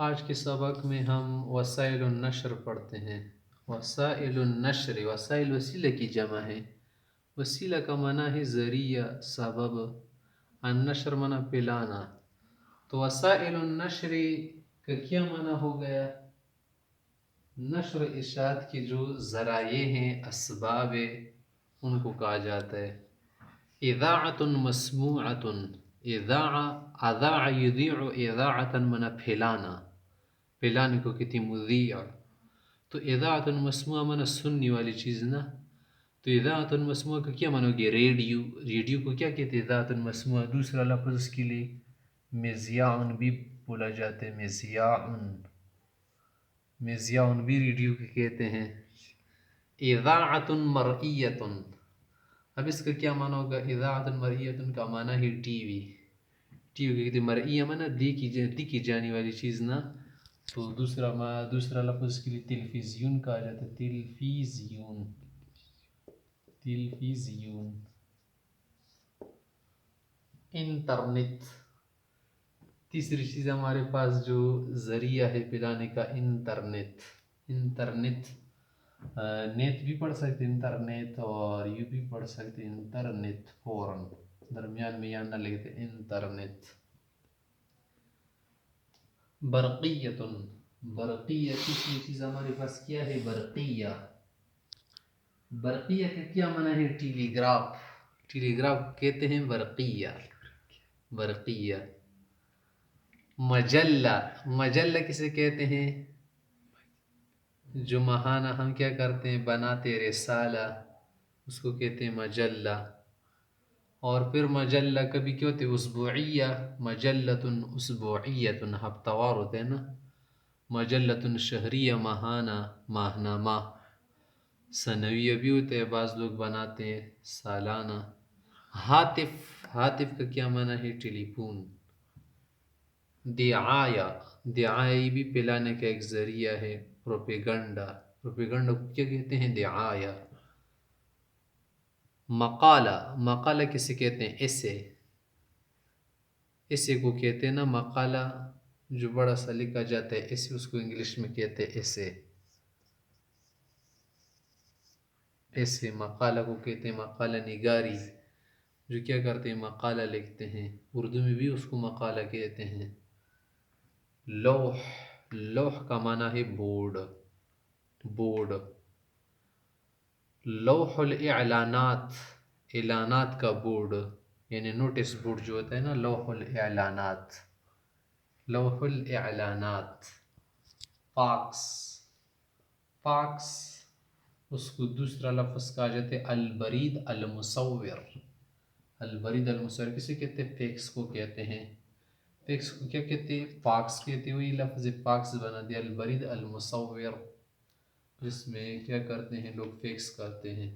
آج کے سبق میں ہم وسائل النشر پڑھتے ہیں۔ وسائل النشر، وسائل وسیلہ کی جمع ہے۔ وسیلہ کا معنی ہے ذریعہ، سبب، النشر معنی پھیلانا۔ تو وسائل النشر کا کیا معنی ہو گیا؟ نشر اشاعت کی جو ذرائع ہیں، اسباب ان کو کہا جاتا ہے۔ اذاعۃ مسموعۃ، اذاع یذیع اذاعۃ معنی پھیلانا، پھیلانے کو کہتے ہیں مذیع۔ تو اذاعۃ مسموعہ معنی سننے والی چیز نا، تو اذاعۃ مسموعہ کا کیا معنی ہوگی؟ ریڈیو۔ ریڈیو کو کیا کہتے ہیں؟ اذاعۃ مسموعہ۔ دوسرا لفظ اس کے لیے مذیاع بھی بولا جاتا ہے، مذیاع، مذیاع بھی ریڈیو کو کہتے ہیں۔ اذاعۃ مرئیۃ، اب اس کا کیا معنی ہوگا؟ اذاعۃ مرئیۃ کا معنی ہے ٹی وی۔ ٹی وی کو کہتے ہیں مرئیہ معنی دیکھی جانے والی چیز نا، تو دوسرا لفظ اس کے لیے تلفزیون کہا جاتا ہے، تلفزیون، تلفزیون۔ انٹرنیٹ، تیسری چیز ہمارے پاس جو ذریعہ ہے پھیلانے کا، انٹرنیٹ۔ انٹرنیٹ، نیٹ بھی پڑھ سکتے انٹرنیٹ، اور یوں بھی پڑھ سکتے انٹرنیٹ، فوراً درمیان میں یا نہ لگتے انٹرنیٹ۔ برقیۃ، برقیہ، تیسری چیز ہمارے پاس کیا ہے؟ برقیہ۔ برقیہ کا کیا معنی ہے؟ ٹیلی گراف۔ ٹیلی گراف کہتے ہیں برقیہ، برقیہ۔ مجلہ، مجلہ کسے کہتے ہیں؟ جو ماہانہ ہم کیا کرتے ہیں بناتے رسالہ، اس کو کہتے ہیں مجلہ۔ اور پھر مجلہ کبھی کیا ہوتے ہیں؟ اسبوعیہ، مجلۃ اسبوعیۃ، ہفتہ وار ہوتے ہیں نا۔ مجلۃ شہریہ، ماہانہ، ماہنامہ۔ سنویہ بھی ہوتے ہیں، بعض لوگ بناتے ہیں سالانہ۔ ہاتف، ہاتف کا کیا معنی ہے؟ ٹیلی فون۔ دعایہ، دعایہ بھی پھیلانے کا ایک ذریعہ ہے، پروپیگنڈا۔ پروپیگنڈا کو کیا کہتے ہیں؟ دعایہ۔ مقالہ، مقالہ کسے کہتے ہیں؟ ایسے، ایسے کو کہتے ہیں نا مقالہ، جو بڑا سا لکھا جاتا ہے ایسے، اس کو انگلش میں کہتے ہیں ایسے۔ ایسے مقالہ کو کہتے ہیں، مقالہ نگاری، جو کیا کرتے ہیں؟ مقالہ لکھتے ہیں۔ اردو میں بھی اس کو مقالہ کہتے ہیں۔ لوح، لوح کا معنی ہے بورڈ، بورڈ۔ لوح الاعلانات، اعلانات کا بورڈ، یعنی نوٹس بورڈ جو ہوتا ہے نا، لوح الاعلانات، لوح الاعلانات۔ فاکس، فاکس، اس کو دوسرا لفظ کہا جاتا ہے البرید المصور۔ البرید المصور کسے کہتے ہیں؟ فیکس کو کہتے ہیں۔ فیکس کو کیا کہتے ہیں؟ فاکس کہتے ہوئے لفظ فاکس بنا دیا، البرید المصور، جس میں کیا کرتے ہیں لوگ؟ فیکس کرتے ہیں۔